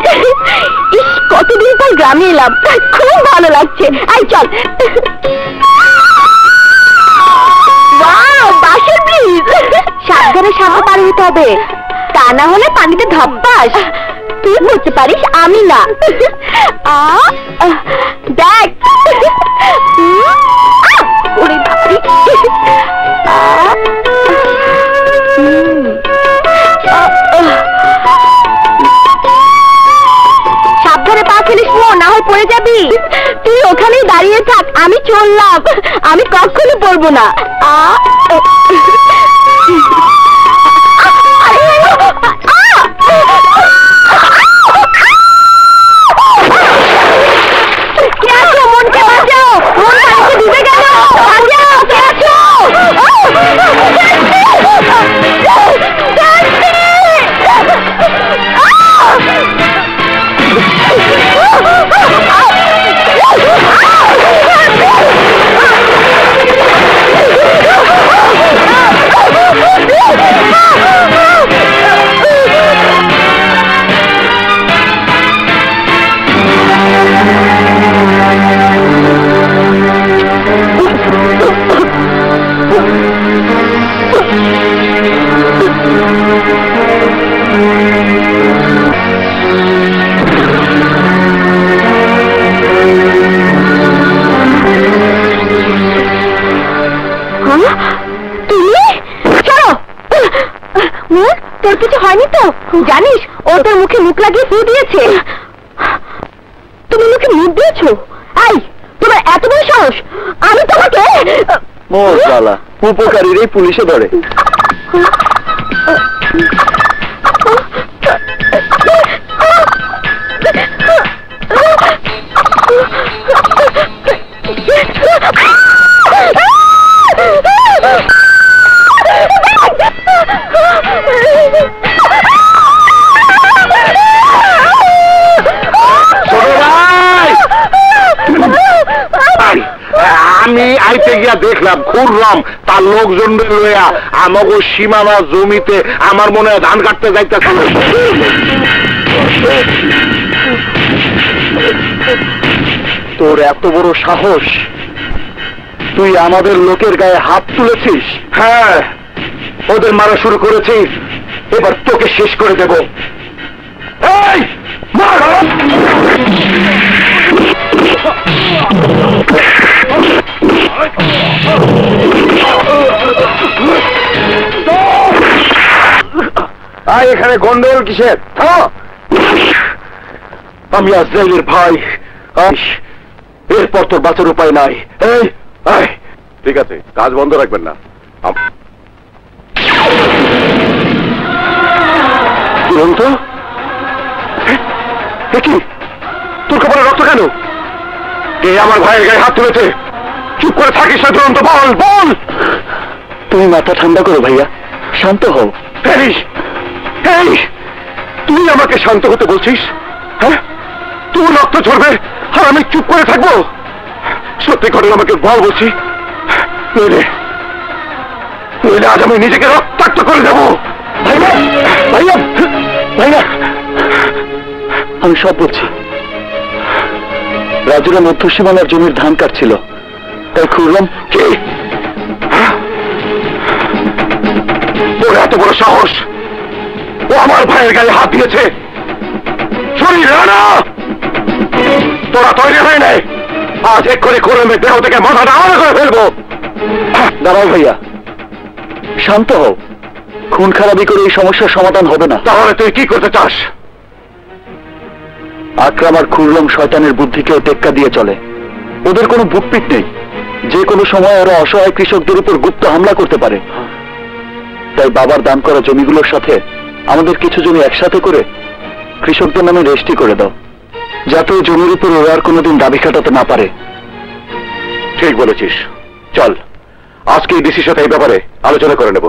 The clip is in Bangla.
ইস, কতদিন পর গ্রামে এলাম, খুব ভালো লাগছে। আই চল। ওয়াও, বাঁশের ব্রিজ। সাবধানে সামনে পার হতে হবে, তা না হলে পানিতে ধপ্পাস। তুই বুঝতে পারিস, আমি না। দেখ, ওরে বাপরে। সাবধানে পা ফেলিস না, হয় পড়ে যাবি। তুই ওখানেই দাঁড়িয়ে থাক, আমি চললাম। আমি কখনো পড়বো না। মনকে বাঁচাও, মন পানিতে ডুবে গেল। বাঁচাও, কে আছো? তোর কিছু হয়নি তো? জানিস, ও তোর মুখে মুখ লাগিয়ে ফু দিয়েছে। তুমি মুখে মুখ দিয়েছো? আই, তোমার এত বড় সাহস! আমি তোমাকে... ও শালা, উপকারীরই পুলিশে ধরে। আমি আইতে গিয়া দেখলাম খুররাম তার লোকজন লইয়া আমাকে সীমানা জমিতে আমার মনে হয় ধান কাটতে যাইতেছিল। তোর এত বড় সাহস, তুই আমাদের লোকের গায়ে হাত তুলেছিস? হ্যাঁ, ওদের মারা শুরু করেছিস, এবার তোকে শেষ করে দেব। এই মার! আয়, এখানে গন্ডগোল কিসের? আমি আজরাইলের ভাই, এরপর তোর বাঁচার উপায় নাই। এই আয়। ঠিক আছে, কাজ বন্ধ রাখবেন না। দুরন্ত, কি তোর কপালে রক্ত কেন? কে আমার ভাইয়ের গায়ে হাত তুলেছে? চুপ করে থাকিস না দুরন্ত, বল বল। তুমি মাথা ঠান্ডা করো ভাইয়া, শান্ত হও। তুই আমাকে শান্ত হতে বলছিস? হ্যাঁ, তুই রক্ত ঝরবে আর আমি চুপ করে থাকবো? সত্যি ঘটনা আমাকে বল বলছি, নইলে আজ আমি নিজেকে রক্তাক্ত করে দেবো। ভাইয়া ভাইয়া ভাইয়া, আমি সব বলছি। রাজুরা মধ্য সীমানার জমির ধান কাটছিল, তাই খুললাম। কি? ওর এত বড় সাহস, ও আমার ভাইয়ের গায়ে হাত দিয়েছে। শরীর রানা, তোরা তৈরি হয় নাই, আজ এক্ষুনি খুরমের দেহ থেকে মাথাটা আলাদা করে ফেলবো। দাঁড়াও ভাইয়া, শান্ত হও। খুন খারাপি করে এই সমস্যার সমাধান হবে না। তাহলে তুই কি করতে চাস? আকরাম আর খুররম শয়তানের বুদ্ধিকে টেক্কা দিয়ে চলে। ওদের কোনো বুকপিট নেই, যে কোনো সময় ওরা অসহায় কৃষকদের উপর গুপ্ত হামলা করতে পারে। তাই বাবার দান করা জমিগুলোর সাথে আমাদের কিছু জমি একসাথে করে কৃষকদের নামে রেজিস্ট্রি করে দাও, যাতে ওই জমির উপর ওরা আর কোনোদিন দাবি খাটাতে না পারে। ঠিক বলেছিস, চল আজকে ডিসির সাথে এই ব্যাপারে আলোচনা করে নেব।